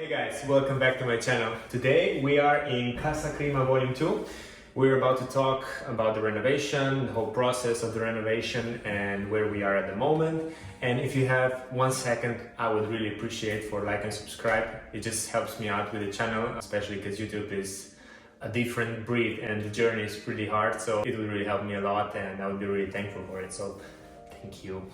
Hey guys, welcome back to my channel. Today we are in Casa Crima Volume 2. We're about to talk about the renovation, the whole process of the renovation and where we are at the moment. And if you have 1 second, I would really appreciate for like and subscribe. It just helps me out with the channel, especially because YouTube is a different breed and the journey is pretty hard. So it would really help me a lot and I would be really thankful for it. So thank you.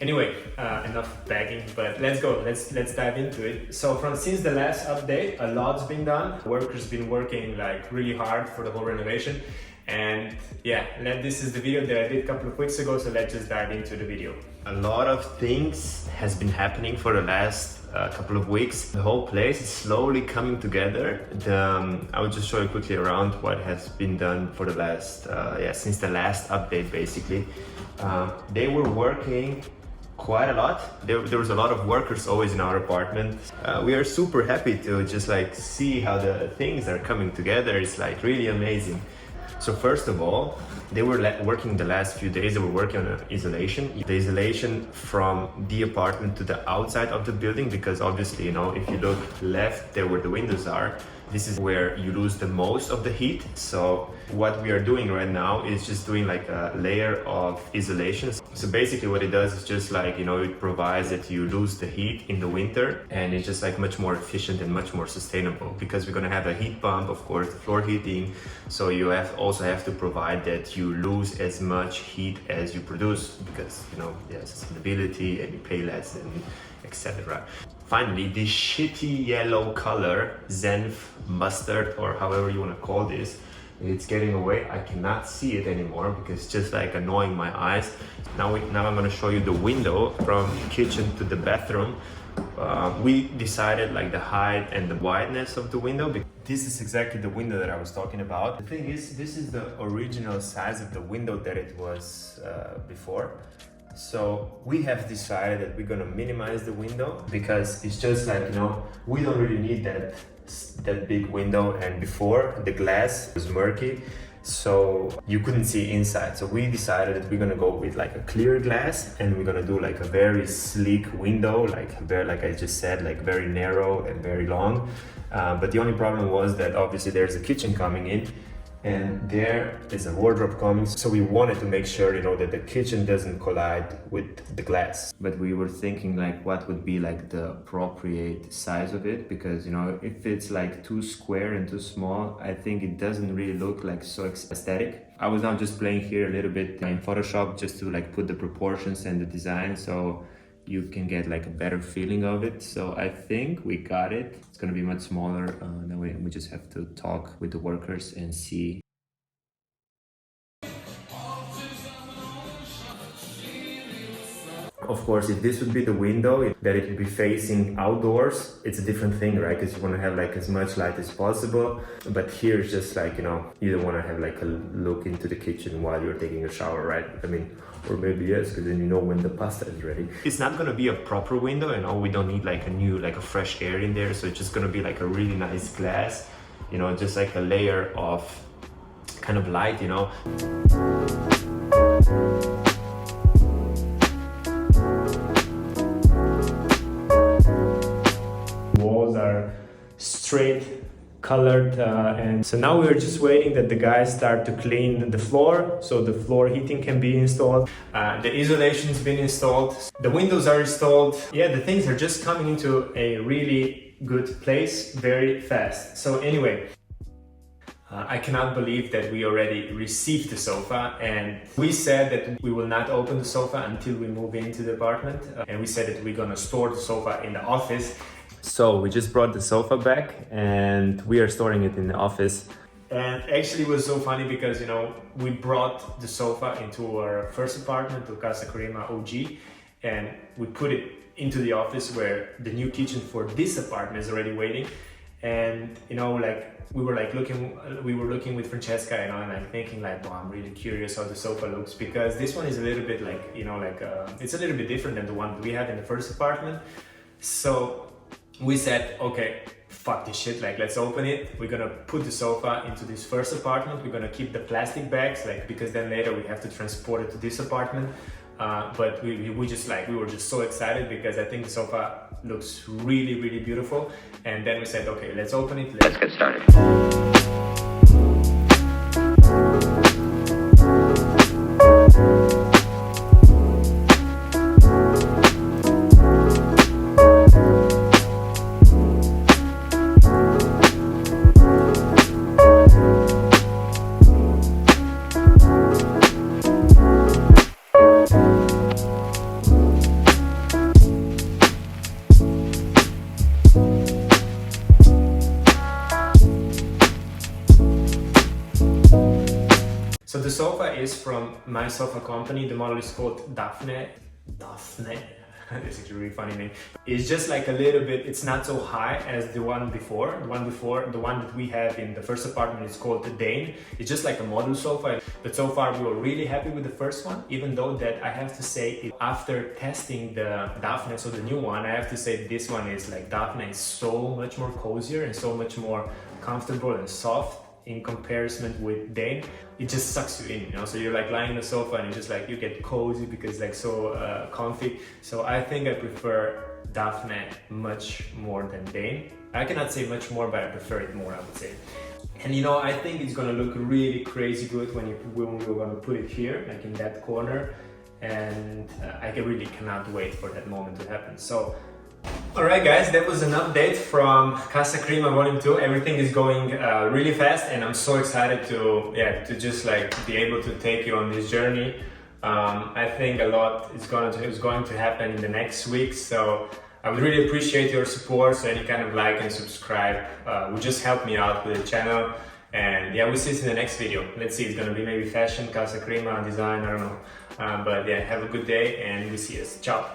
Anyway, enough begging, but let's go. Let's dive into it. So since the last update, a lot's been done. Workers been working like really hard for the whole renovation. And yeah, this is the video that I did a couple of weeks ago. So let's just dive into the video. A lot of things has been happening for the last couple of weeks. The whole place is slowly coming together. I will just show you quickly around what has been done for the last, since the last update basically. They were working quite a lot. There was a lot of workers always in our apartment. We are super happy to just like see how the things are coming together. It's like really amazing. So first of all, they were working the last few days, they were working on isolation. The isolation from the apartment to the outside of the building, because obviously, you know, if you look left there where the windows are, this is where you lose the most of the heat. So what we are doing right now is just doing like a layer of isolation. So basically what it does is just like, you know, it provides that you lose the heat in the winter, and it's just like much more efficient and much more sustainable, because we're gonna have a heat pump, of course, the floor heating. So you also have to provide that you lose as much heat as you produce, because, you know, there's sustainability and you pay less and etc. Finally, this shitty yellow color, Zenf mustard, or however you want to call this, it's getting away. I cannot see it anymore because it's just like annoying my eyes. Now I'm going to show you the window from kitchen to the bathroom. We decided like the height and the wideness of the window. This is exactly the window that I was talking about. The thing is, this is the original size of the window that it was before. So we have decided that we're gonna minimize the window, because it's just like, you know, we don't really need that big window, and before the glass was murky, so you couldn't see inside. So we decided that we're gonna go with like a clear glass, and we're gonna do like a very sleek window, like I just said, like very narrow and very long. But the only problem was that obviously there's a kitchen coming in, and there is a wardrobe coming, so we wanted to make sure, you know, that the kitchen doesn't collide with the glass. But we were thinking like what would be like the appropriate size of it, because, you know, if it's like too square and too small, I think it doesn't really look like so aesthetic. I was now just playing here a little bit in Photoshop just to like put the proportions and the design so you can get like a better feeling of it. So I think we got it. It's gonna be much smaller. Then we just have to talk with the workers and see. Of course, if this would be the window, that it would be facing outdoors, it's a different thing, right? Because you want to have like as much light as possible. But here it's just like, you know, you don't want to have like a look into the kitchen while you're taking a shower, right? I mean, or maybe yes, because then you know when the pasta is ready. It's not going to be a proper window, you know, we don't need like a fresh air in there. So it's just going to be like a really nice glass, you know, just like a layer of kind of light, you know. Walls are straight colored, and so now we're just waiting that the guys start to clean the floor so the floor heating can be installed. The isolation's been installed, the windows are installed. Yeah, the things are just coming into a really good place very fast. So anyway, I cannot believe that we already received the sofa, and we said that we will not open the sofa until we move into the apartment, and we said that we're gonna store the sofa in the office. So we just brought the sofa back and we are storing it in the office. And actually it was so funny because, you know, we brought the sofa into our first apartment, to Casa Crima OG, and we put it into the office where the new kitchen for this apartment is already waiting. And, you know, like we were looking with Francesca, you know, and like thinking like, wow, I'm really curious how the sofa looks, because this one is a little bit like, you know, like it's a little bit different than the one we had in the first apartment. So we said, okay, fuck this shit, like let's open it. We're gonna put the sofa into this first apartment. We're gonna keep the plastic bags, like, because then later we have to transport it to this apartment. But we were just so excited, because I think the sofa looks really, really beautiful. And then we said, okay, let's open it. Let's get started. So the sofa is from my sofa company. The model is called Daphne. It's actually a really funny name. It's just like a little bit, it's not so high as the one before. The one that we have in the first apartment is called the Dane. It's just like a model sofa. But so far we were really happy with the first one, even though that I have to say, after testing the Daphne, so the new one, I have to say this one is like, Daphne is so much more cozier and so much more comfortable and soft in comparison with Dane. It just sucks you in, you know, so you're like lying on the sofa and it's just like you get cozy because it's like so comfy. So I think I prefer Daphne much more than Dane. I cannot say much more, but I prefer it more, I would say. And you know, I think it's gonna look really crazy good when we're gonna put it here, like in that corner. And I really cannot wait for that moment to happen. So alright guys, that was an update from Casa Crima Volume 2. Everything is going really fast and I'm so excited to just like be able to take you on this journey. I think a lot is going to happen in the next week, so I would really appreciate your support. So any kind of like and subscribe would just help me out with the channel. And yeah, we'll see you in the next video. Let's see, it's gonna be maybe fashion, Casa Crima, design, I don't know. But yeah, have a good day and we'll see you. Ciao!